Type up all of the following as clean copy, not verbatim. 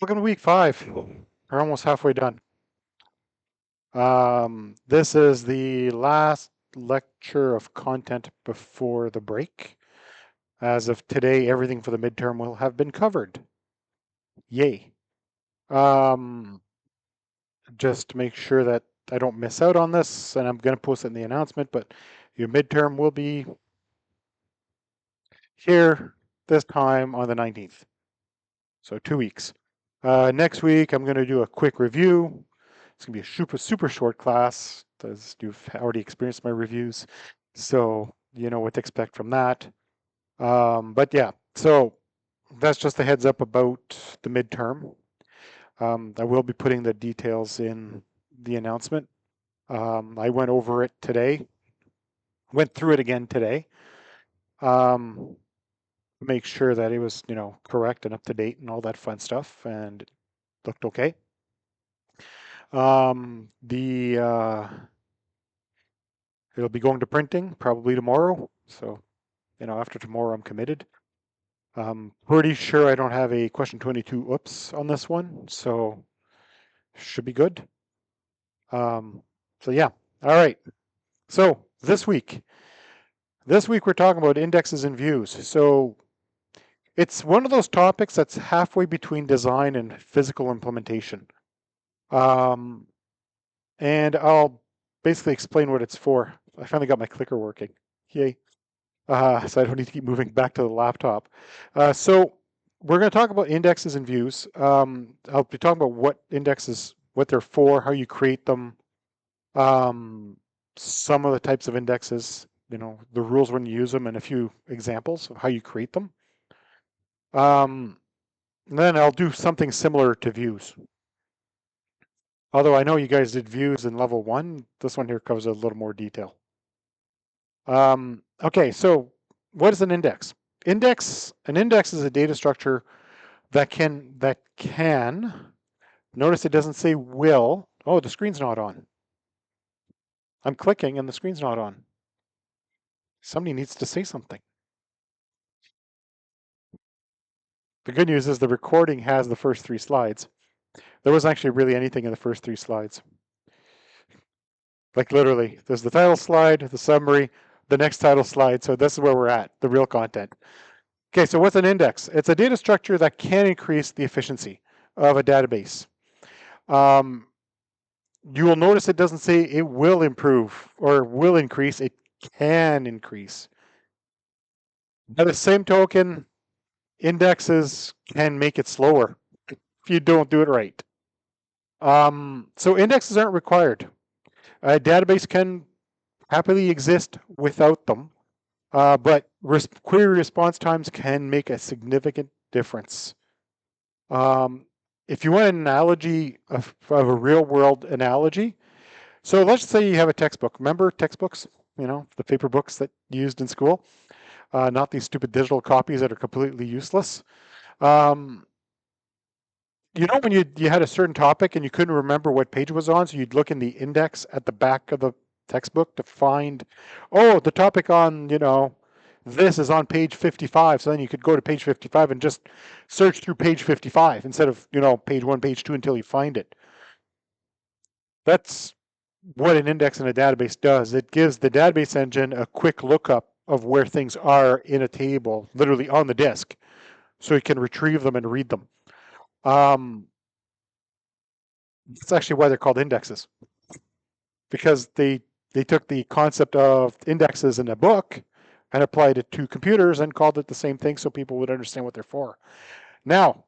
Welcome to week 5. We're almost halfway done. This is the last lecture of content before the break. As of today, everything for the midterm will have been covered. Yay. Um, just to make sure that I don't miss out on this, and I'm going to post it in the announcement, but your midterm will be here this time on the 19th. So 2 weeks. Next week, I'm going to do a quick review. It's going to be a super short class, as you've already experienced my reviews. So you know what to expect from that. But yeah, so that's just a heads up about the midterm. I will be putting the details in the announcement. I went over it today, went through it again today. Make sure that it was, correct and up to date and all that fun stuff, and it looked okay. It'll be going to printing probably tomorrow. So, after tomorrow, I'm committed. Pretty sure I don't have a question 22 oops on this one, so should be good. So yeah, all right. So this week we're talking about indexes and views. So it's one of those topics that's halfway between design and physical implementation. And I'll basically explain what it's for. I finally got my clicker working. Yay. So I don't need to keep moving back to the laptop. So we're going to talk about indexes and views. I'll be talking about what indexes, what they're for, how you create them, some of the types of indexes, the rules when you use them, and a few examples of how you create them. Then I'll do something similar to views. Although I know you guys did views in level 1, this one here covers a little more detail. Okay, so what is an index? An index is a data structure that can, notice it doesn't say will. Oh, the screen's not on. I'm clicking and the screen's not on. Somebody needs to say something. The good news is the recording has the first 3 slides. There wasn't actually really anything in the first 3 slides. Like literally, there's the title slide, the summary, the next title slide. So this is where we're at, the real content. Okay, so what's an index? It's a data structure that can increase the efficiency of a database. You will notice it doesn't say it will improve or will increase, it can increase. By the same token, indexes can make it slower if you don't do it right. So indexes aren't required. A database can happily exist without them, but query response times can make a significant difference. If you want an analogy of a real world analogy, so let's say you have a textbook. Remember textbooks? The paper books that you used in school, not these stupid digital copies that are completely useless. When you had a certain topic and you couldn't remember what page it was on, so you'd look in the index at the back of the textbook to find, oh, the topic on, this is on page 55. So then you could go to page 55 and just search through page 55 instead of, page 1, page 2 until you find it. That's what an index in a database does. It gives the database engine a quick lookup of where things are in a table, literally on the disk, so it can retrieve them and read them. That's actually why they're called indexes, because they took the concept of indexes in a book and applied it to computers and called it the same thing so people would understand what they're for. Now,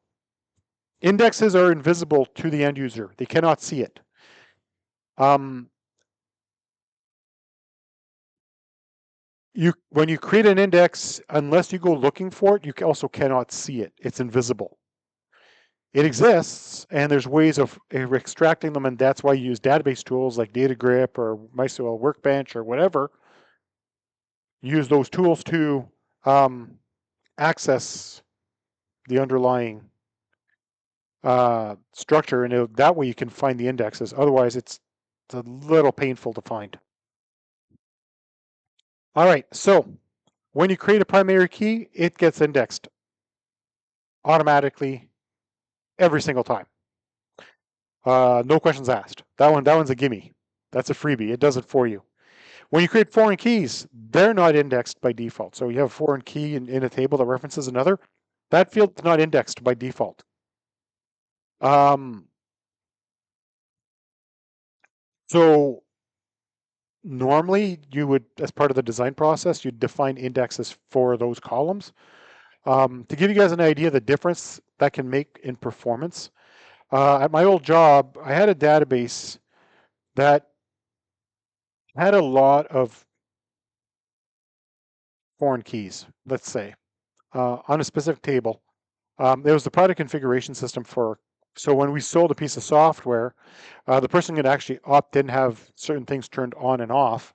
indexes are invisible to the end user. They cannot see it. When you create an index, unless you go looking for it, you also cannot see it. It's invisible. It exists, and there's ways of extracting them, and that's why you use database tools like DataGrip or MySQL Workbench or whatever. Use those tools to access the underlying structure, and that way you can find the indexes. Otherwise, it's a little painful to find. All right, so when you create a primary key, it gets indexed automatically every single time. No questions asked. That one's a gimme. That's a freebie. It does it for you. When you create foreign keys, they're not indexed by default. So you have a foreign key in a table that references another. That field is not indexed by default. So normally you would, as part of the design process, you'd define indexes for those columns. To give you guys an idea of the difference that can make in performance, at my old job, I had a database that had a lot of foreign keys, let's say, on a specific table. It was the product configuration system for, so when we sold a piece of software, the person could actually opt in, have certain things turned on and off.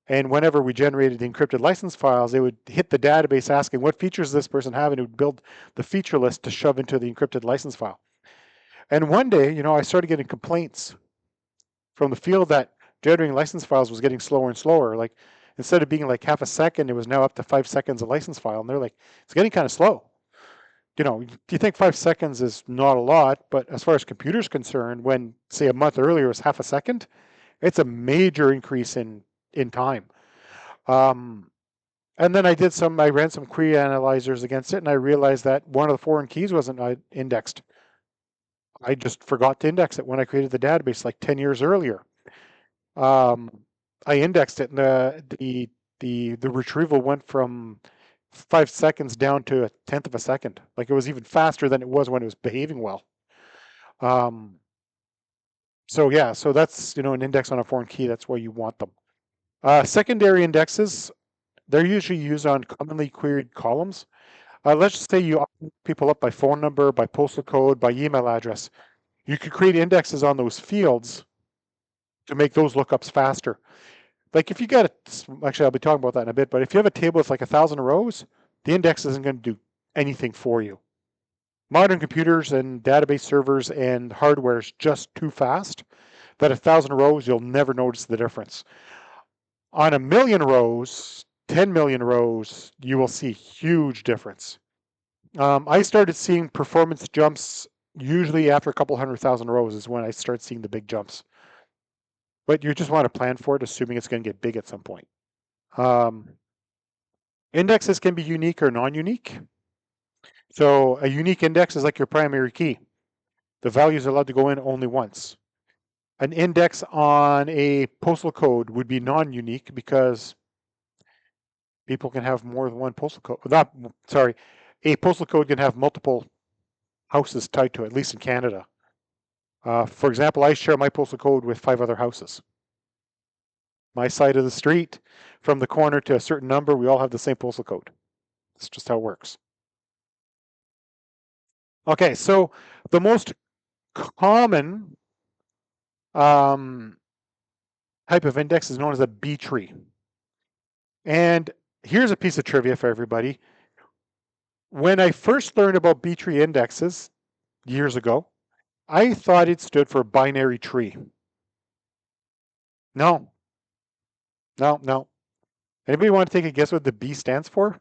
And whenever we generated the encrypted license files, it would hit the database asking what features does this person have, and it would build the feature list to shove into the encrypted license file. And one day, I started getting complaints from the field that generating license files was getting slower and slower. Like instead of being like half a second, it was now up to 5 seconds a license file. And they're like, it's getting kind of slow. Do you think 5 seconds is not a lot? But as far as computers concerned, when say a month earlier was half a second, it's a major increase in time. And then I ran some query analyzers against it, and I realized that one of the foreign keys wasn't indexed. I just forgot to index it when I created the database like 10 years earlier. I indexed it, and the retrieval went from 5 seconds down to a tenth of a second. Like it was even faster than it was when it was behaving well. So yeah, so that's an index on a foreign key. That's why you want them. Secondary indexes, they're usually used on commonly queried columns. Let's just say you open people up by phone number, by postal code, by email address. You could create indexes on those fields to make those lookups faster. Like if you got actually I'll be talking about that in a bit, but if you have a table with like 1,000 rows, the index isn't going to do anything for you. Modern computers and database servers and hardware is just too fast that 1,000 rows, you'll never notice the difference. On 1,000,000 rows, 10 million rows, you will see huge difference. I started seeing performance jumps usually after a couple 100,000 rows is when I start seeing the big jumps. But you just want to plan for it, assuming it's going to get big at some point. Indexes can be unique or non-unique. So a unique index is like your primary key. The value is allowed to go in only once. An index on a postal code would be non-unique because people can have more than one postal code. A postal code can have multiple houses tied to it, at least in Canada. For example, I share my postal code with 5 other houses. My side of the street, from the corner to a certain number, we all have the same postal code. That's just how it works. Okay, so the most common type of index is known as a B tree. And here's a piece of trivia for everybody. When I first learned about B tree indexes years ago, I thought it stood for binary tree. No. Anybody want to take a guess what the B stands for?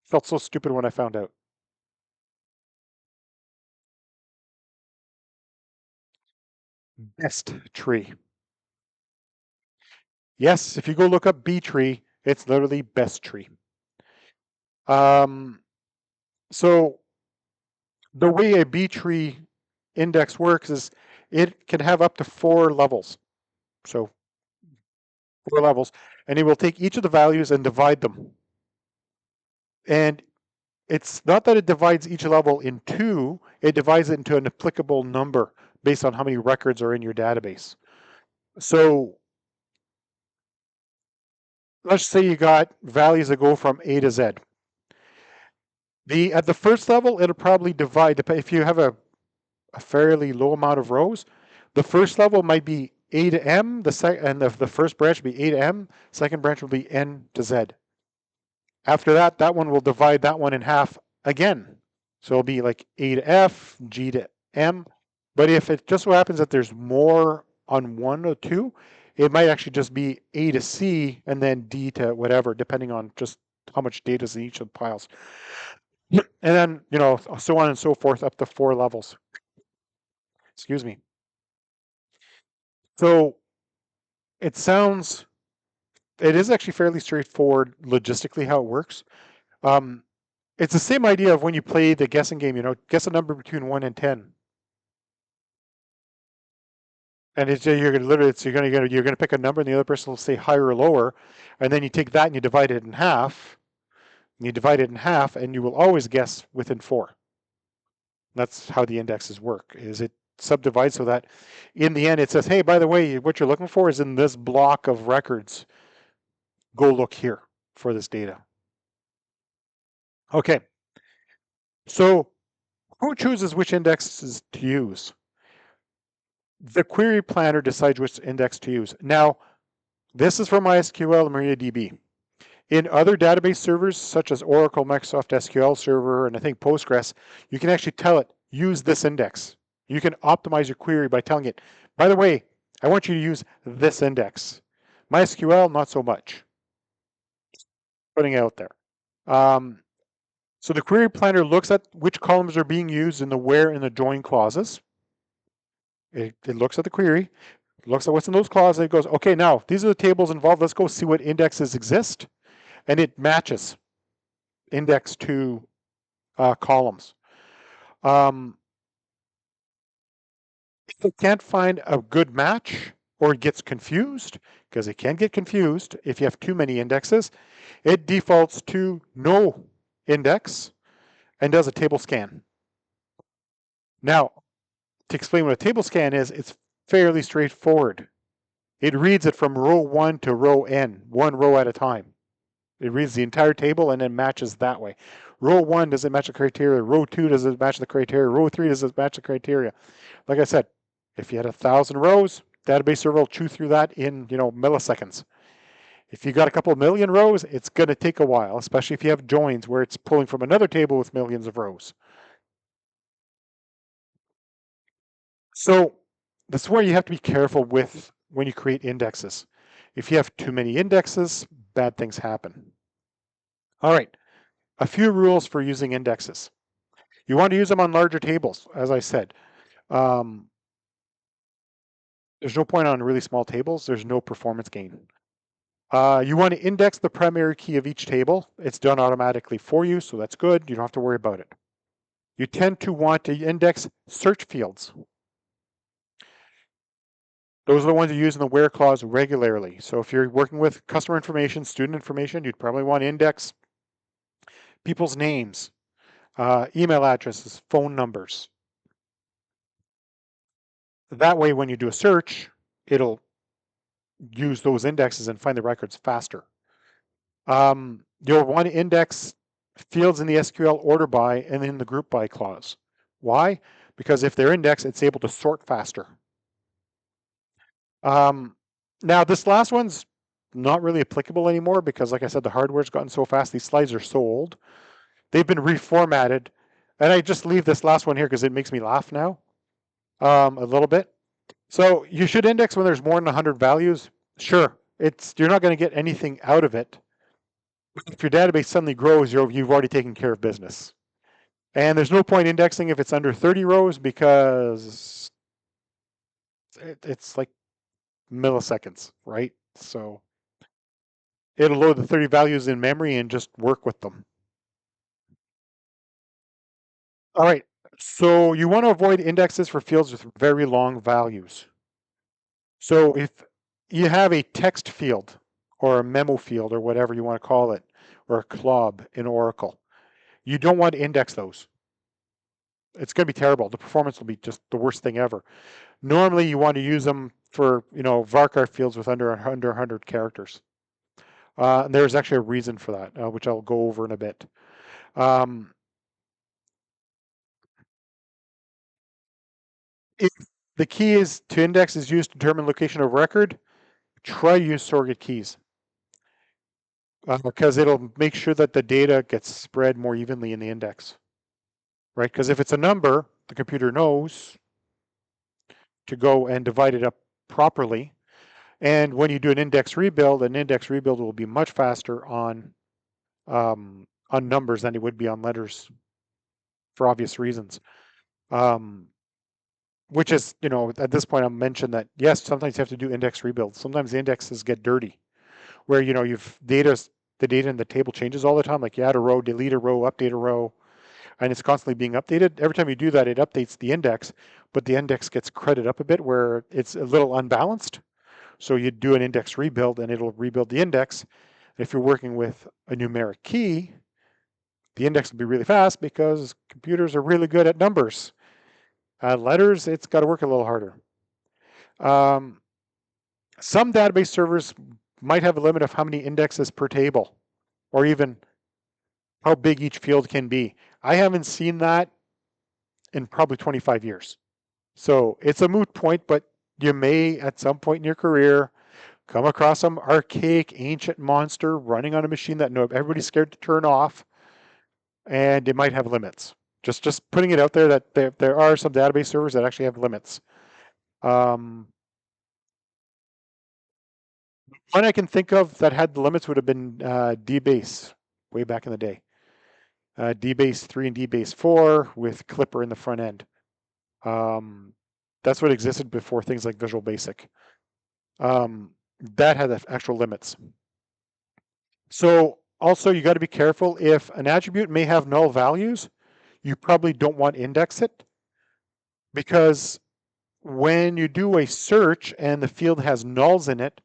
Felt so stupid when I found out. Best tree. Yes, if you go look up B tree, it's literally best tree. So the way a B tree index works is it can have up to 4 levels. So 4 levels, and it will take each of the values and divide them. And it's not that it divides each level in 2, it divides it into an applicable number based on how many records are in your database. So let's say you got values that go from A to Z. At the first level, it'll probably divide, if you have a fairly low amount of rows, the first level might be A to M, and the first branch will be A to M, second branch will be N to Z. After that, that one will divide that one in half again. So it'll be like A to F, G to M. But if it just so happens that there's more on 1 or 2, it might actually just be A to C and then D to whatever, depending on just how much data is in each of the piles. And then, so on and so forth up to 4 levels. Excuse me. So it sounds, it is actually fairly straightforward logistically how it works. It's the same idea of when you play the guessing game, guess a number between 1 and 10. And you're going to literally, you're going to pick a number and the other person will say higher or lower. And then you take that and you divide it in half. And you divide it in half and you will always guess within 4. That's how the indexes work, is it subdivides so that in the end it says, hey, by the way, what you're looking for is in this block of records. Go look here for this data. Okay, so who chooses which indexes to use? The query planner decides which index to use. Now, this is from MySQL and MariaDB. In other database servers, such as Oracle, Microsoft SQL Server, and I think Postgres, you can actually tell it, use this index. You can optimize your query by telling it, by the way, I want you to use this index. MySQL, not so much. Putting it out there. So the query planner looks at which columns are being used in the where and the join clauses. It looks at the query, looks at what's in those clauses, and it goes, okay, now these are the tables involved. Let's go see what indexes exist. And it matches index to columns. If it can't find a good match or it gets confused, because it can get confused if you have too many indexes, it defaults to no index and does a table scan. Now, to explain what a table scan is, it's fairly straightforward. It reads it from row 1 to row n, one row at a time. It reads the entire table and then matches that way. Row 1, does it match the criteria? Row 2, does it match the criteria? Row 3, does it match the criteria? Like I said, if you had 1,000 rows, database server will chew through that in milliseconds. If you got a couple of million rows, it's going to take a while, especially if you have joins where it's pulling from another table with millions of rows. So this is where you have to be careful with when you create indexes. If you have too many indexes, bad things happen. All right, a few rules for using indexes. You want to use them on larger tables, as I said. There's no point on really small tables. There's no performance gain. You want to index the primary key of each table. It's done automatically for you, so that's good. You don't have to worry about it. You tend to want to index search fields. Those are the ones you use in the where clause regularly. So if you're working with customer information, student information, you'd probably want to index people's names, email addresses, phone numbers. That way, when you do a search, it'll use those indexes and find the records faster. You'll want to index fields in the SQL order by and in the group by clause. Why? Because if they're indexed, it's able to sort faster. Now, this last one's not really applicable anymore because, like I said, the hardware's gotten so fast. These slides are so old. They've been reformatted. And I just leave this last one here because it makes me laugh now a little bit. So you should index when there's more than 100 values. Sure, you're not going to get anything out of it. If your database suddenly grows, you've already taken care of business. And there's no point indexing if it's under 30 rows because it's like milliseconds, right? So it'll load the 30 values in memory and just work with them. All right, so you want to avoid indexes for fields with very long values. So if you have a text field or a memo field or whatever you want to call it, or a club in Oracle, you don't want to index those. It's going to be terrible. The performance will be just the worst thing ever. Normally, you want to use them for varchar fields with under 100 characters. And there's actually a reason for that, which I'll go over in a bit. If the key is to index is used to determine location of record, try to use surrogate keys because it'll make sure that the data gets spread more evenly in the index, right? Because if it's a number, the computer knows to go and divide it up properly. And when you do an index rebuild will be much faster on on numbers than it would be on letters for obvious reasons. Which is, at this point I'll mention that, yes, sometimes you have to do index rebuilds. Sometimes the indexes get dirty where, the data in the table changes all the time. Like you add a row, delete a row, update a row, and it's constantly being updated. Every time you do that, it updates the index, but the index gets cruded up a bit where it's a little unbalanced. So you do an index rebuild and it'll rebuild the index. If you're working with a numeric key, the index will be really fast because computers are really good at numbers. Letters, it's got to work a little harder. Some database servers might have a limit of how many indexes per table, or even how big each field can be. I haven't seen that in probably 25 years. So it's a moot point, but you may at some point in your career come across some archaic ancient monster running on a machine that everybody's scared to turn off, and it might have limits. Just putting it out there that there are some database servers that actually have limits. One I can think of that had the limits would have been DBase way back in the day. DBase 3 and DBase 4 with Clipper in the front end. That's what existed before things like Visual Basic. That had actual limits. So also you got to be careful. If an attribute may have null values, you probably don't want to index it, because when you do a search and the field has nulls in it,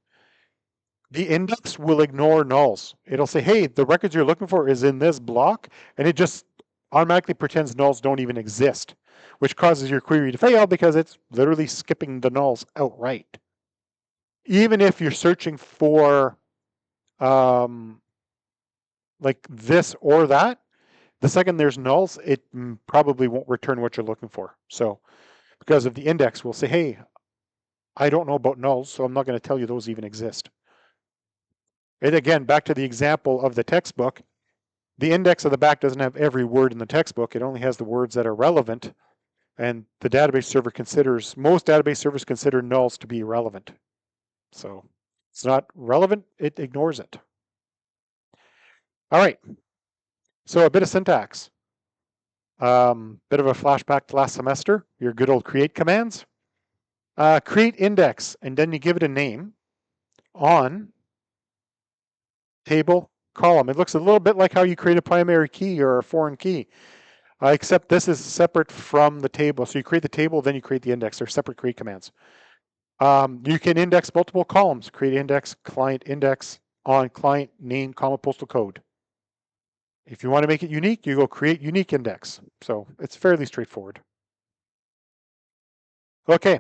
the index will ignore nulls. It'll say, hey, the records you're looking for is in this block, and it just automatically pretends nulls don't even exist, which causes your query to fail because it's literally skipping the nulls outright. Even if you're searching for like this or that, the second there's nulls, it probably won't return what you're looking for. So because of the index, we'll say, hey, I don't know about nulls, so I'm not going to tell you those even exist. And again, back to the example of the textbook, the index of the back doesn't have every word in the textbook. It only has the words that are relevant. And the database server most database servers consider nulls to be irrelevant. So it's not relevant, it ignores it. All right, so a bit of syntax. Bit of a flashback to last semester, your good old create commands. Create index, and then you give it a name on table column. It looks a little bit like how you create a primary key or a foreign key, except this is separate from the table. So you create the table, then you create the index. They're separate create commands. You can index multiple columns. Create index, client index, on client name, comma, postal code. If you want to make it unique, you go create unique index. So it's fairly straightforward. Okay.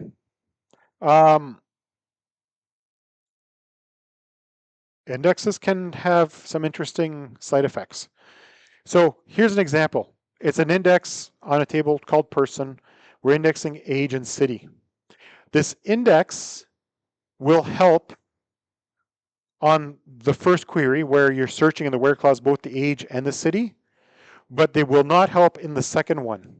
Indexes can have some interesting side effects. So here's an example. It's an index on a table called person. We're indexing age and city. This index will help on the first query where you're searching in the where clause both the age and the city, but they will not help in the second one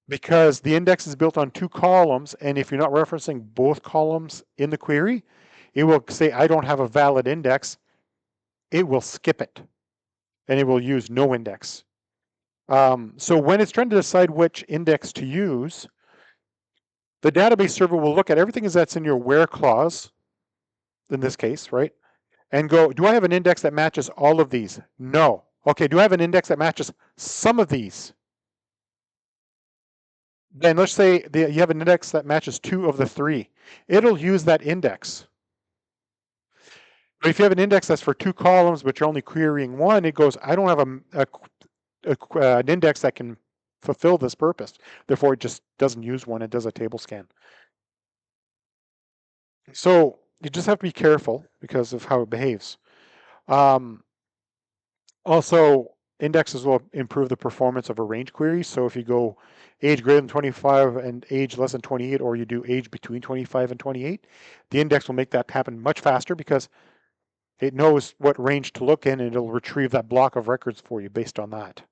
because the index is built on two columns, and if you're not referencing both columns in the query, it will say, I don't have a valid index. It will skip it, and it will use no index. So when it's trying to decide which index to use, the database server will look at everything that's in your where clause, in this case, right? And go, do I have an index that matches all of these? No. Okay, do I have an index that matches some of these? Then let's say you have an index that matches 2 of the 3. It'll use that index. But if you have an index that's for 2 columns, but you're only querying 1, it goes, I don't have an index that can fulfill this purpose. Therefore, it just doesn't use one. It does a table scan. So you just have to be careful because of how it behaves. Also, indexes will improve the performance of a range query. So if you go age greater than 25 and age less than 28, or you do age between 25 and 28, the index will make that happen much faster because it knows what range to look in, and it'll retrieve that block of records for you based on that.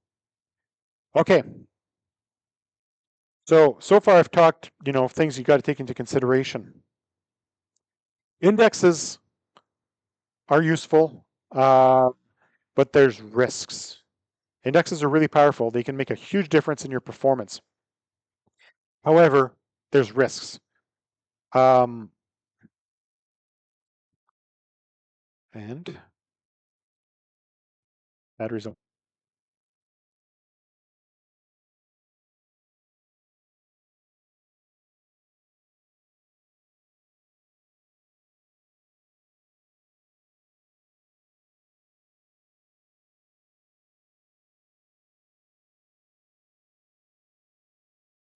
Okay. So far I've talked, things you got to take into consideration. Indexes are useful, but there's risks. Indexes are really powerful. They can make a huge difference in your performance. However, there's risks. And batteries don't.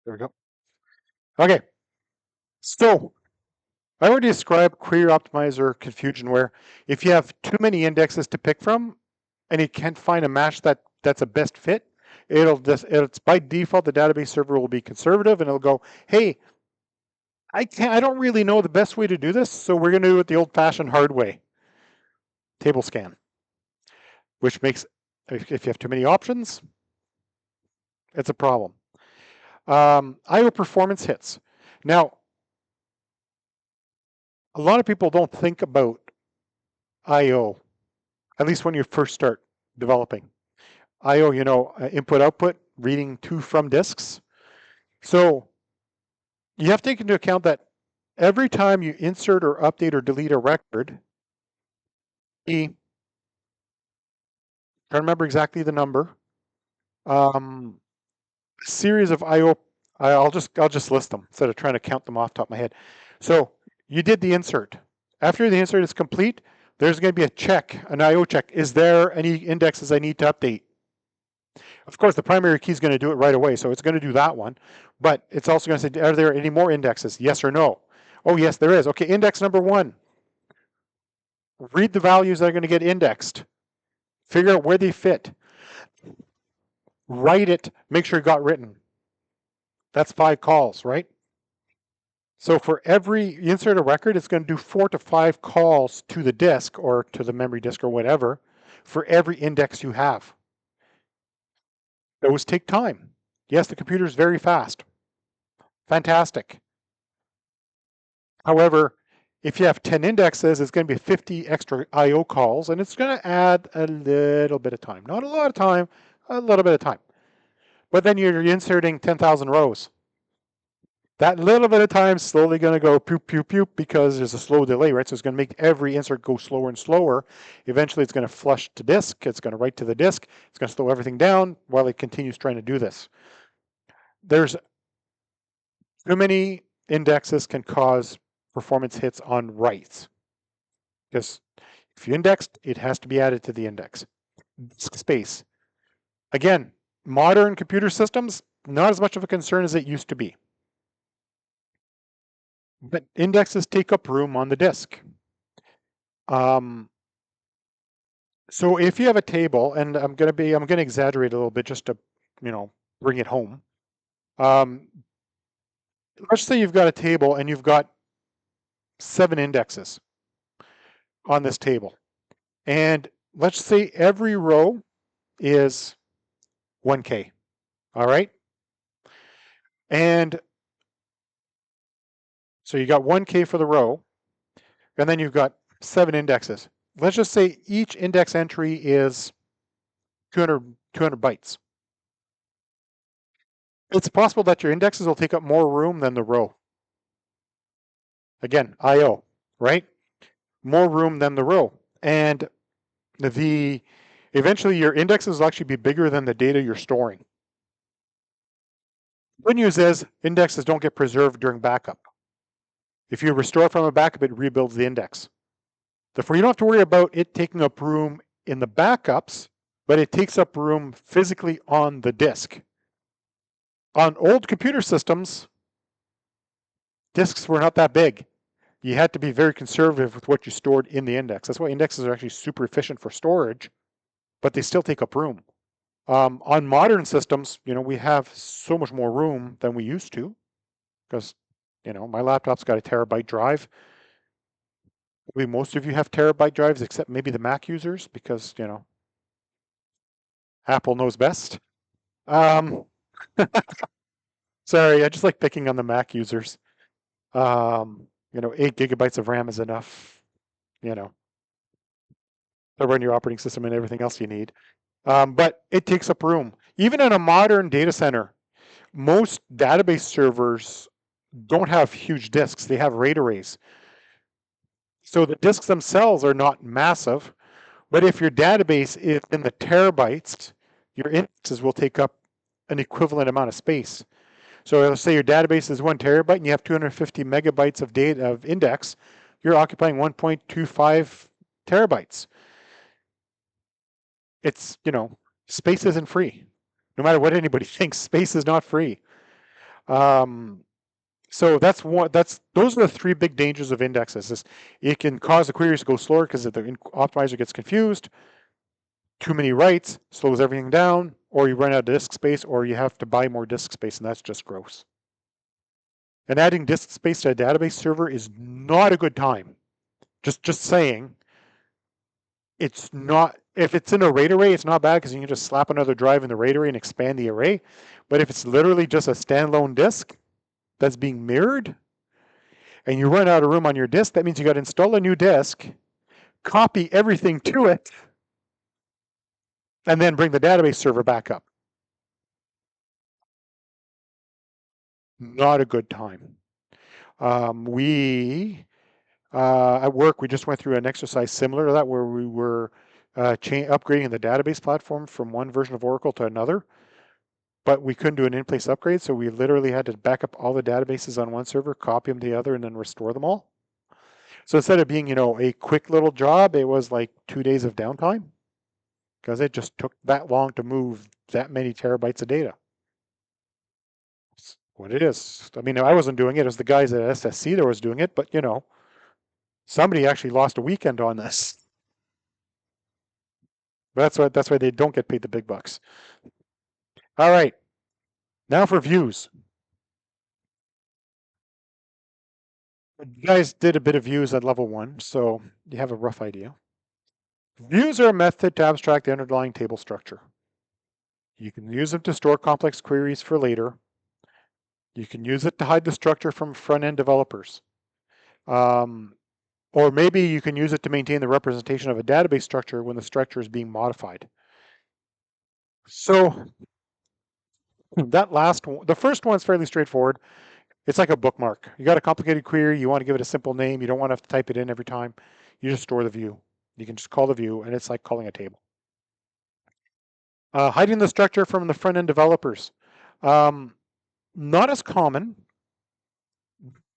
There we go. Okay, so I already described query optimizer confusion where if you have too many indexes to pick from and you can't find a match that's a best fit, it's by default the database server will be conservative and it'll go, hey, I don't really know the best way to do this, so we're going to do it the old-fashioned hard way, table scan, which makes if you have too many options, it's a problem. IO performance hits. Now, a lot of people don't think about IO, at least when you first start developing. IO, input output, reading to from disks. So you have to take into account that every time you insert or update or delete a record, I can't remember exactly the number, series of IO, I'll just list them instead of trying to count them off the top of my head. So you did the insert. After the insert is complete, there's going to be a check, an IO check. Is there any indexes I need to update? Of course, the primary key is going to do it right away, so it's going to do that one. But it's also going to say, are there any more indexes? Yes or no? Oh, yes, there is. Okay, index number 1. Read the values that are going to get indexed. Figure out where they fit. Write it. Make sure it got written. That's 5 calls, right? So for every insert a record, it's going to do 4 to 5 calls to the disk or to the memory disk or whatever for every index you have. Those take time. Yes, the computer is very fast. Fantastic. However, if you have 10 indexes, it's going to be 50 extra IO calls, and it's going to add a little bit of time. Not a lot of time, a little bit of time. But then you're inserting 10,000 rows. That little bit of time is slowly going to go poop, poop, poop because there's a slow delay, right? So it's going to make every insert go slower and slower. Eventually, it's going to flush to disk. It's going to write to the disk. It's going to slow everything down while it continues trying to do this. There's too many indexes can cause performance hits on writes. Because if you indexed, it has to be added to the index. Disk space. Again, modern computer systems, not as much of a concern as it used to be. But indexes take up room on the disk. So if you have a table, and I'm going to exaggerate a little bit just to, bring it home. Let's say you've got a table and you've got 7 indexes on this table. And let's say every row is 1K. All right. And so you got 1K for the row, and then you've got 7 indexes. Let's just say each index entry is 200 bytes. It's possible that your indexes will take up more room than the row. Again, IO, right? More room than the row. And eventually your indexes will actually be bigger than the data you're storing. Good news is indexes don't get preserved during backup. If you restore from a backup, it rebuilds the index. Therefore, you don't have to worry about it taking up room in the backups, but it takes up room physically on the disk. On old computer systems, disks were not that big. You had to be very conservative with what you stored in the index. That's why indexes are actually super efficient for storage, but they still take up room. On modern systems, we have so much more room than we used to because, my laptop's got a terabyte drive. Maybe most of you have terabyte drives, except maybe the Mac users because, Apple knows best. Sorry, I just like picking on the Mac users. 8 gigabytes of RAM is enough, to run your operating system and everything else you need. But it takes up room. Even in a modern data center, most database servers don't have huge disks. They have RAID arrays. So the disks themselves are not massive, but if your database is in the terabytes, your indexes will take up an equivalent amount of space. So let's say your database is 1 terabyte and you have 250 megabytes of data of index, you're occupying 1.25 terabytes. It's, space isn't free. No matter what anybody thinks, space is not free. So those are the three big dangers of indexes. It can cause the queries to go slower because the optimizer gets confused. Too many writes slows everything down, or you run out of disk space, or you have to buy more disk space, and that's just gross. And adding disk space to a database server is not a good time. Just saying, it's not. If it's in a RAID array, it's not bad because you can just slap another drive in the RAID array and expand the array. But if it's literally just a standalone disk that's being mirrored, and you run out of room on your disk, that means you got to install a new disk, copy everything to it, and then bring the database server back up. Not a good time. At work, we just went through an exercise similar to that where we were upgrading the database platform from one version of Oracle to another, but we couldn't do an in-place upgrade, so we literally had to back up all the databases on one server, copy them to the other, and then restore them all. So instead of being, a quick little job, it was like 2 days of downtime because it just took that long to move that many terabytes of data. It's what it is. I mean, I wasn't doing it. It was the guys at SSC that was doing it, but somebody actually lost a weekend on this. But that's why they don't get paid the big bucks. All right, now for views. You guys did a bit of views at level 1, so you have a rough idea. Views are a method to abstract the underlying table structure. You can use them to store complex queries for later. You can use it to hide the structure from front-end developers. Or maybe you can use it to maintain the representation of a database structure when the structure is being modified. So that last one, the first one's fairly straightforward. It's like a bookmark. You got a complicated query, you want to give it a simple name, you don't want to have to type it in every time. You just store the view. You can just call the view, and it's like calling a table. Hiding the structure from the front-end developers. Not as common.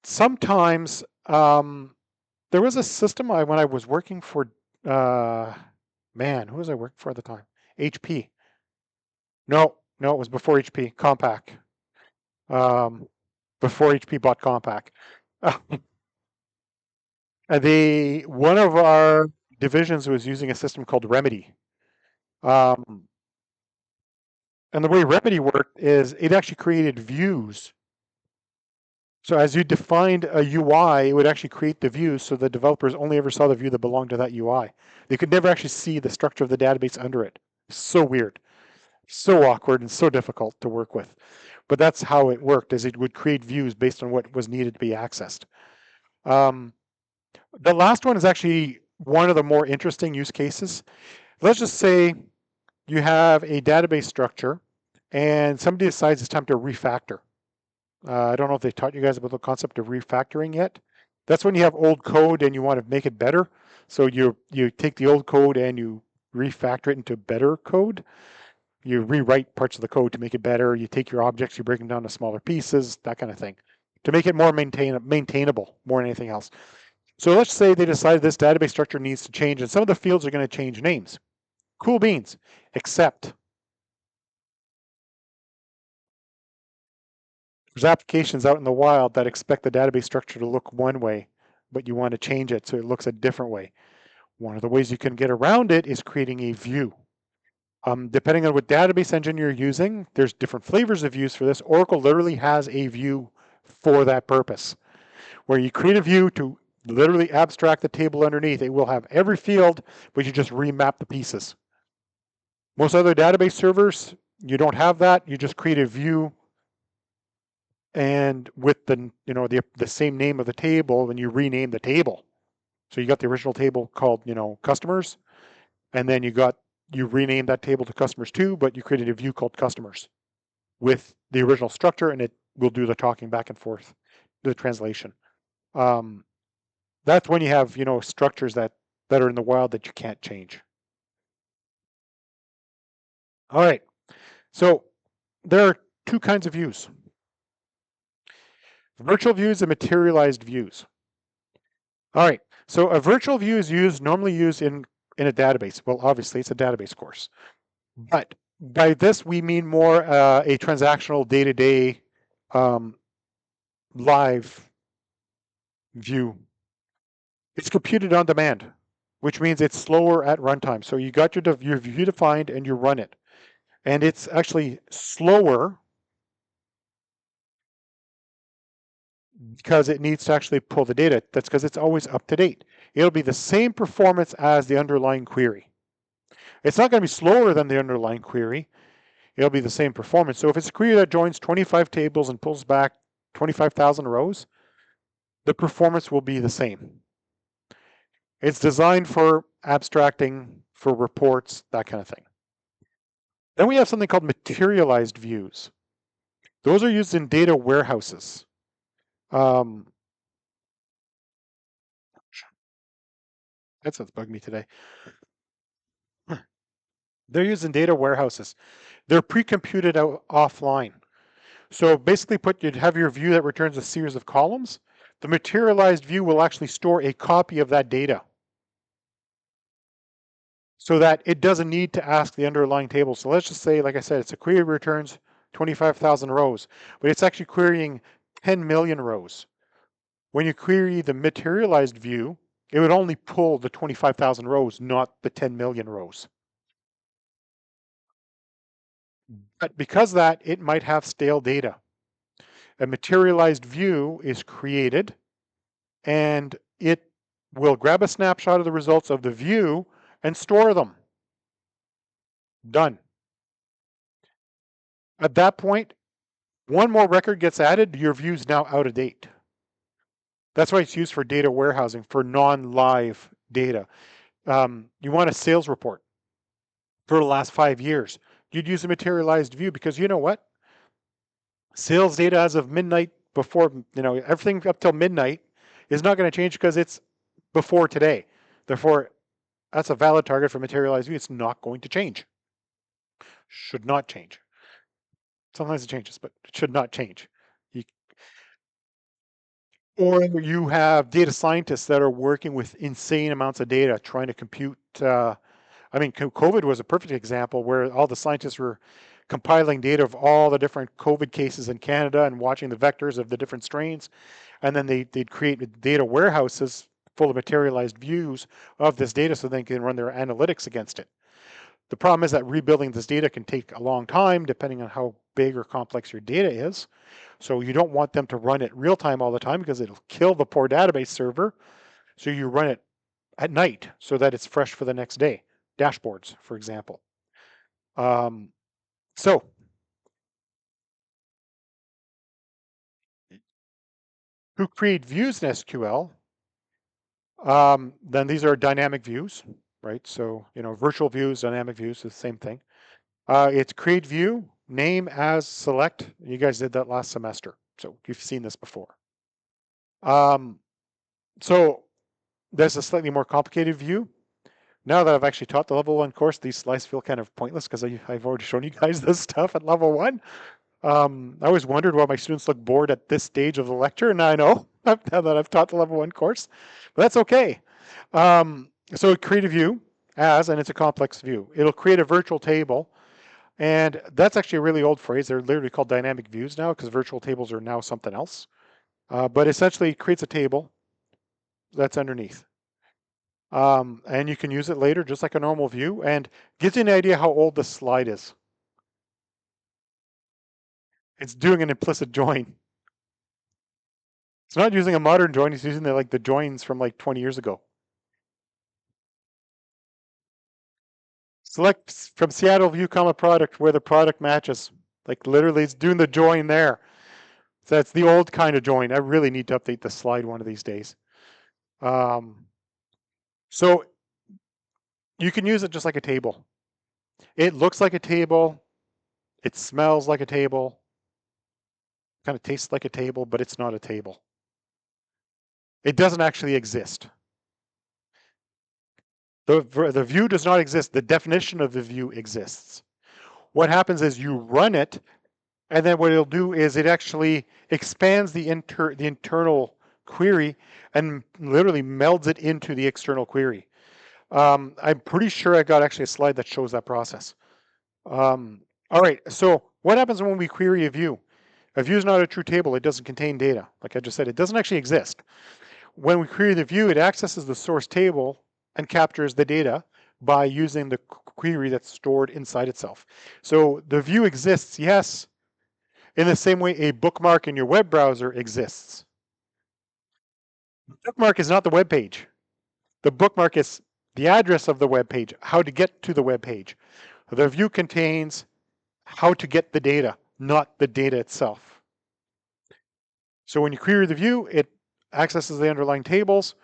Sometimes there was a system when I was working for, who was I working for at the time? HP. No, it was before HP, Compaq. Before HP bought Compaq. One of our divisions was using a system called Remedy. And the way Remedy worked is it actually created views. So as you defined a UI, it would actually create the views so the developers only ever saw the view that belonged to that UI. They could never actually see the structure of the database under it. So weird, so awkward, and so difficult to work with. But that's how it worked, is it would create views based on what was needed to be accessed. The last one is actually one of the more interesting use cases. Let's just say you have a database structure and somebody decides it's time to refactor. I don't know if they taught you guys about the concept of refactoring yet. That's when you have old code and you want to make it better. So you take the old code and you refactor it into better code. You rewrite parts of the code to make it better. You take your objects, you break them down to smaller pieces, that kind of thing, to make it more maintainable more than anything else. So let's say they decided this database structure needs to change and some of the fields are going to change names. Cool beans, except there's applications out in the wild that expect the database structure to look one way, but you want to change it so it looks a different way. One of the ways you can get around it is creating a view. Depending on what database engine you're using, there's different flavors of views for this. Oracle literally has a view for that purpose, where you create a view to literally abstract the table underneath. It will have every field, but you just remap the pieces. Most other database servers, you don't have that. You just create a view and with the same name of the table, and you rename the table. So you got the original table called, customers, and then you got you rename that table to customers too, but you created a view called customers with the original structure, and it will do the talking back and forth, the translation. That's when you have, structures that are in the wild that you can't change. All right. So there are two kinds of views: virtual views and materialized views. All right. So a virtual view is normally used in a database. Well, obviously it's a database course, but by this we mean more a transactional day-to-day live view. It's computed on demand, which means it's slower at runtime. So you got your view defined and you run it, and it's actually slower because it needs to actually pull the data. That's because it's always up to date. It'll be the same performance as the underlying query. It's not going to be slower than the underlying query. It'll be the same performance. So if it's a query that joins 25 tables and pulls back 25,000 rows, the performance will be the same. It's designed for abstracting, for reports, that kind of thing. Then we have something called materialized views. Those are used in data warehouses. That's what's bugged me today. They're used in data warehouses. They're pre-computed out offline. So basically you'd have your view that returns a series of columns. The materialized view will actually store a copy of that data so that it doesn't need to ask the underlying table. So let's just say, like I said, it's a query returns 25,000 rows, but it's actually querying 10 million rows. When you query the materialized view, it would only pull the 25,000 rows, not the 10 million rows. But because of that, it might have stale data. A materialized view is created, and it will grab a snapshot of the results of the view and store them. Done. At that point, one more record gets added, your view is now out of date. That's why it's used for data warehousing, for non-live data. You want a sales report for the last 5 years. You'd use a materialized view because you know what? Sales data as of midnight before, everything up till midnight is not going to change because it's before today. Therefore, that's a valid target for materialized view. It's not going to change. Should not change. Sometimes it changes, but it should not change. Or you have data scientists that are working with insane amounts of data trying to compute. COVID was a perfect example where all the scientists were compiling data of all the different COVID cases in Canada and watching the vectors of the different strains. And then they'd create data warehouses full of materialized views of this data so they can run their analytics against it. The problem is that rebuilding this data can take a long time depending on how big or complex your data is. So you don't want them to run it real time all the time because it'll kill the poor database server. So you run it at night so that it's fresh for the next day. Dashboards, for example. So who create views in SQL? Then these are dynamic views, right? So, virtual views, dynamic views is the same thing. It's create view, name as select. You guys did that last semester, so you've seen this before. So there's a slightly more complicated view. Now that I've actually taught the level 1 course, these slides feel kind of pointless because I've already shown you guys this stuff at level 1. I always wondered why my students look bored at this stage of the lecture, and now I know now that I've taught the level 1 course, but that's okay. So create a view as, and it's a complex view. It'll create a virtual table, and that's actually a really old phrase. They're literally called dynamic views now because virtual tables are now something else. But essentially it creates a table that's underneath. And you can use it later just like a normal view, and gives you an idea how old this slide is. It's doing an implicit join. It's not using a modern join, it's using the joins from like 20 years ago. Select from Seattle view, product where the product matches. Like literally it's doing the join there. So that's the old kind of join. I really need to update the slide one of these days. So you can use it just like a table. It looks like a table. It smells like a table. Kind of tastes like a table, but it's not a table. It doesn't actually exist. The view does not exist. The definition of the view exists. What happens is you run it, and then what it'll do is it actually expands the internal query and literally melds it into the external query. I'm pretty sure I got actually a slide that shows that process. All right, so what happens when we query a view? A view is not a true table. It doesn't contain data. Like I just said, it doesn't actually exist. When we query the view, it accesses the source table and captures the data by using the query that's stored inside itself. So the view exists, yes, in the same way a bookmark in your web browser exists. The bookmark is not the web page. The bookmark is the address of the web page, how to get to the web page. The view contains how to get the data, not the data itself. So when you query the view, it accesses the underlying tables,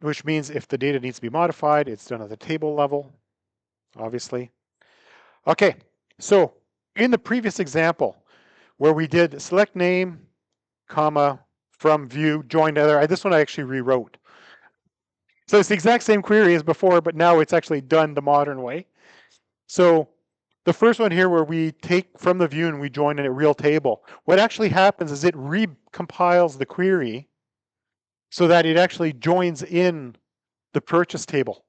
which means if the data needs to be modified, it's done at the table level, obviously. Okay, so in the previous example, where we did select name, comma, from view, join other, this one I actually rewrote. So it's the exact same query as before, but now it's actually done the modern way. So the first one here where we take from the view and we join in a real table, what actually happens is it recompiles the query so that it actually joins in the purchase table.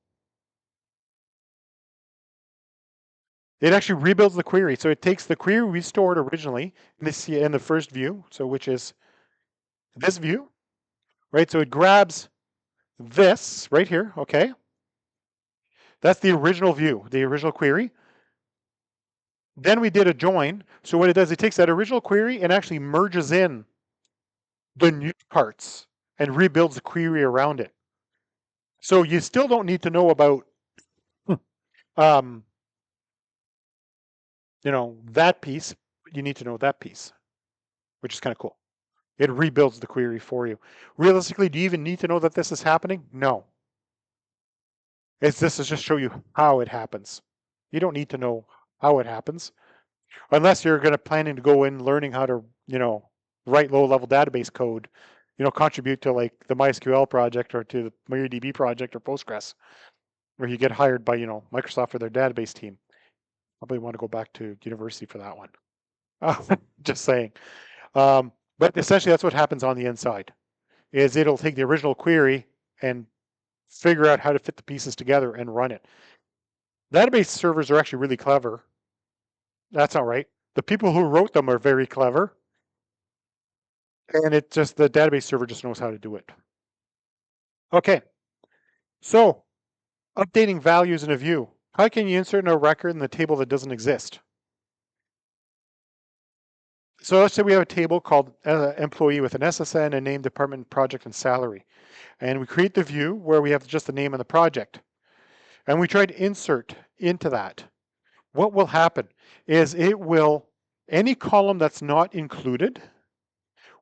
It actually rebuilds the query. So it takes the query we stored originally in the first view, so which is this view, right? So it grabs this right here, okay? That's the original view, the original query. Then we did a join. So what it does, it takes that original query and actually merges in the new parts and rebuilds the query around it. So you still don't need to know about, that piece. You need to know that piece, which is kind of cool. It rebuilds the query for you. Realistically, do you even need to know that this is happening? No. This is just show you how it happens. You don't need to know how it happens, unless you're planning to go in learning how to, write low-level database code, contribute to like the MySQL project or to the MariaDB project or Postgres, where you get hired by, Microsoft for their database team. Probably want to go back to university for that one. Just saying. But essentially that's what happens on the inside, is it'll take the original query and figure out how to fit the pieces together and run it. Database servers are actually really clever. That's all right. The people who wrote them are very clever. And the database server just knows how to do it. Okay. So updating values in a view. How can you insert a record in the table that doesn't exist? So let's say we have a table called employee with an SSN, a name, department, project, and salary. And we create the view where we have just the name of the project. And we try to insert into that. What will happen is any column that's not included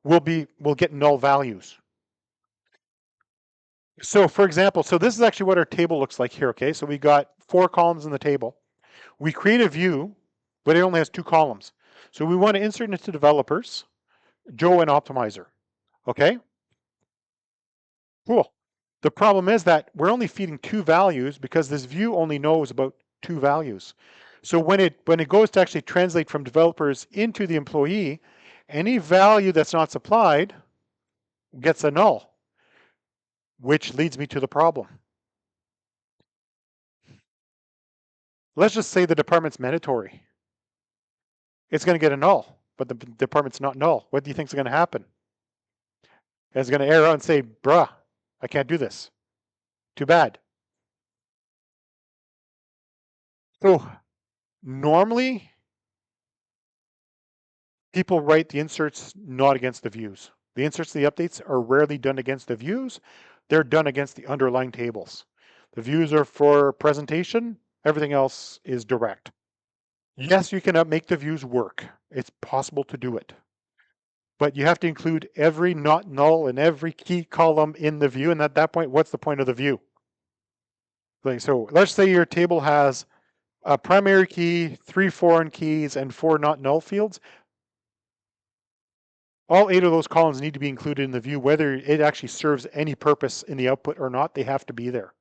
will get null values. So for example, this is actually what our table looks like here, okay? So we got 4 columns in the table. We create a view, but it only has 2 columns. So we want to insert into developers, Joe and optimizer, okay? Cool. The problem is that we're only feeding 2 values because this view only knows about 2 values. So when it goes to actually translate from developers into the employee, any value that's not supplied gets a null, which leads me to the problem. Let's just say the department's mandatory. It's going to get a null, but the department's not null. What do you think is going to happen? It's going to error out and say, bruh, I can't do this. Too bad. So normally, people write the inserts not against the views. The inserts, the updates are rarely done against the views. They're done against the underlying tables. The views are for presentation. Everything else is direct. Yes, you can make the views work. It's possible to do it. But you have to include every not null and every key column in the view. And at that point, what's the point of the view? So let's say your table has A primary key, 3 foreign keys, and 4 not null fields. All 8 of those columns need to be included in the view, whether it actually serves any purpose in the output or not, they have to be there.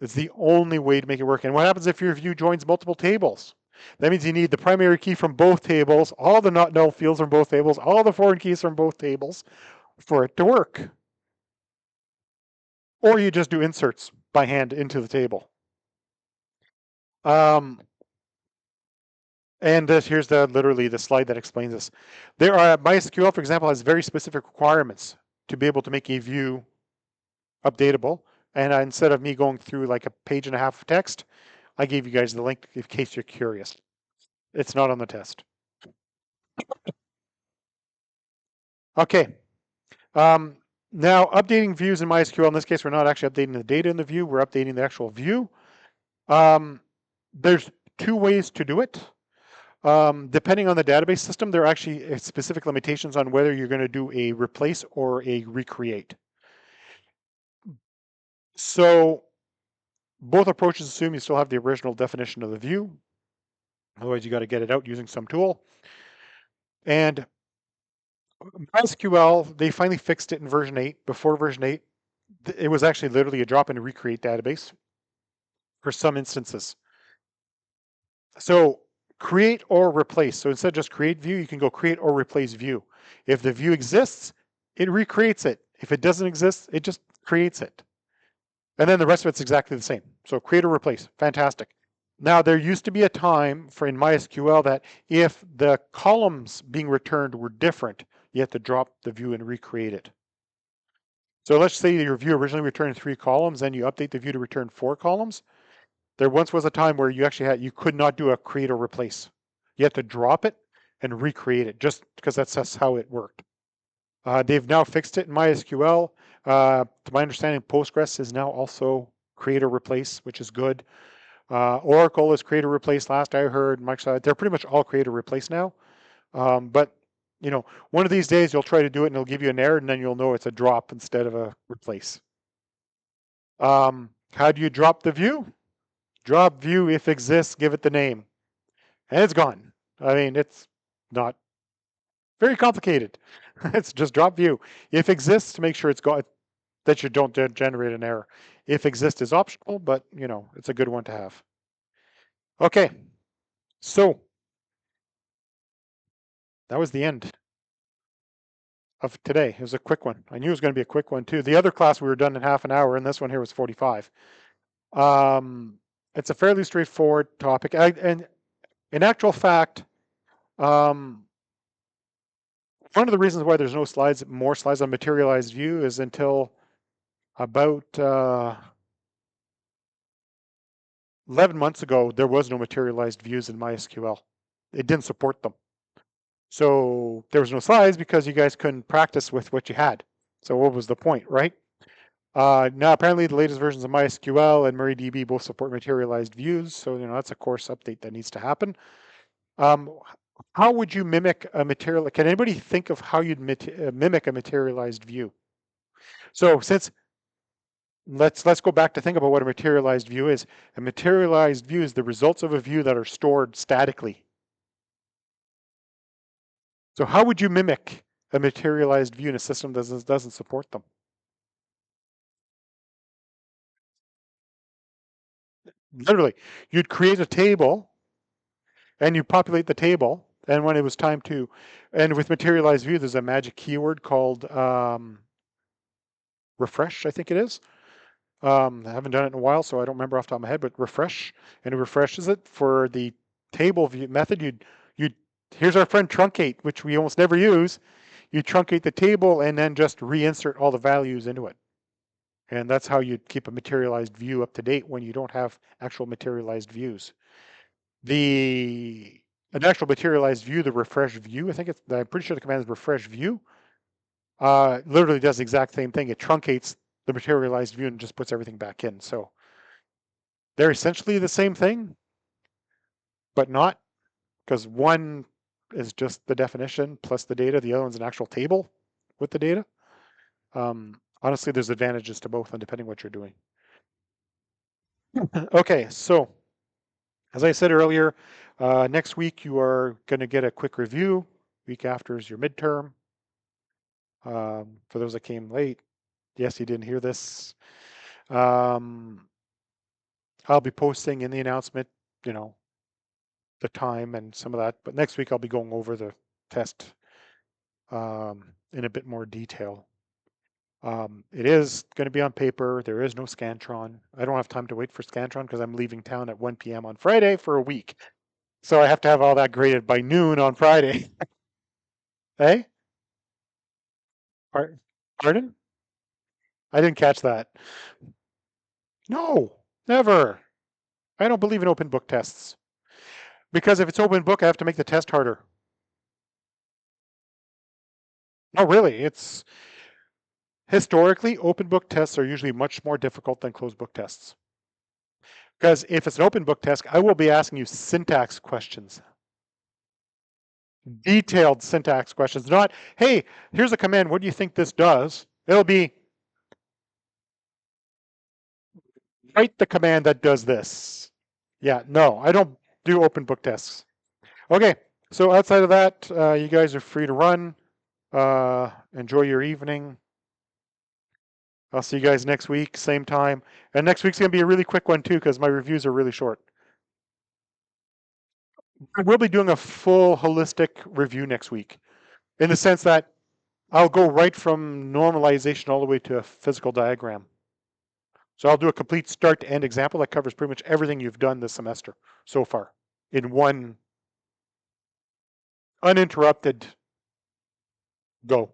It's the only way to make it work. And what happens if your view joins multiple tables? That means you need the primary key from both tables, all the not null fields from both tables, all the foreign keys from both tables for it to work. Or you just do inserts by hand into the table. And here's literally the slide that explains this. There are MySQL, for example, has very specific requirements to be able to make a view updatable. And instead of me going through like a page and a half of text, I gave you guys the link in case you're curious. It's not on the test. Okay. Now, updating views in MySQL, in this case, we're not actually updating the data in the view, we're updating the actual view. There's 2 ways to do it. Depending on the database system, there are actually specific limitations on whether you're going to do a replace or a recreate. So both approaches assume you still have the original definition of the view. Otherwise, you got to get it out using some tool. And MySQL, they finally fixed it in version 8. Before version 8, it was actually literally a drop in and recreate database for some instances. So create or replace. So instead of just create view, you can go create or replace view. If the view exists, it recreates it. If it doesn't exist, it just creates it. And then the rest of it's exactly the same. So create or replace, fantastic. Now there used to be a time for in MySQL that if the columns being returned were different, you have to drop the view and recreate it. So let's say your view originally returned 3 columns, and you update the view to return 4 columns. There once was a time where you could not do a create or replace. You had to drop it and recreate it, just because that's how it worked. They've now fixed it in MySQL. To my understanding, Postgres is now also create or replace, which is good. Oracle is create or replace. Last I heard, Microsoft, they're pretty much all create or replace now. But one of these days you'll try to do it and it'll give you an error, and then you'll know it's a drop instead of a replace. How do you drop the view? Drop view if exists, give it the name, and it's gone. I mean, it's not very complicated. It's just drop view. If exists, make sure it's got that you don't generate an error. If exist is optional, but it's a good one to have. Okay, so that was the end of today. It was a quick one. I knew it was going to be a quick one too. The other class we were done in half an hour, and this one here was 45. It's a fairly straightforward topic, and in actual fact, one of the reasons why there's no more slides on materialized view is until about 11 months ago, there was no materialized views in MySQL. It didn't support them. So there was no slides because you guys couldn't practice with what you had. So what was the point, right? Now apparently the latest versions of MySQL and MariaDB both support materialized views. So that's a course update that needs to happen. How would you mimic a material? Can anybody think of how you'd mimic a materialized view? So let's go back to think about what a materialized view is. A materialized view is the results of a view that are stored statically. So how would you mimic a materialized view in a system that doesn't support them? Literally, you'd create a table and you populate the table. And when it was time to, and with materialized view, there's a magic keyword called refresh, I think it is. I haven't done it in a while, so I don't remember off the top of my head, but refresh, and it refreshes it. For the table view method, here's our friend truncate, which we almost never use. You truncate the table and then just reinsert all the values into it. And that's how you keep a materialized view up to date when you don't have actual materialized views. An actual materialized view, the refresh view, I'm pretty sure the command is refresh view, literally does the exact same thing. It truncates the materialized view and just puts everything back in. So they're essentially the same thing, but not, because one is just the definition plus the data. The other one's an actual table with the data. Honestly, there's advantages to both, and depending what you're doing. Okay, so As I said earlier, next week you are going to get a quick review. Week after is your midterm. For those that came late, yes, you didn't hear this. Um, I'll be posting in the announcement, you know, the time and some of that. But next week I'll be going over the test in a bit more detail. It is going to be on paper. There is no Scantron. I don't have time to wait for Scantron because I'm leaving town at 1 p.m. on Friday for a week. So I have to have all that graded by noon on Friday. Hey? Pardon? I didn't catch that. No, never. I don't believe in open book tests. Because if it's open book, I have to make the test harder. No, really. It's historically, open book tests are usually much more difficult than closed book tests. Because if it's an open book test, I will be asking you syntax questions. Detailed syntax questions, not, hey, here's a command, what do you think this does? It'll be, write the command that does this. Yeah, no, I don't do open book tests. Okay, so outside of that, you guys are free to run. Enjoy your evening. I'll see you guys next week, same time. And next week's going to be a really quick one too, because my reviews are really short. We'll be doing a full holistic review next week in the sense that I'll go right from normalization all the way to a physical diagram. So I'll do a complete start to end example that covers pretty much everything you've done this semester so far in one uninterrupted go.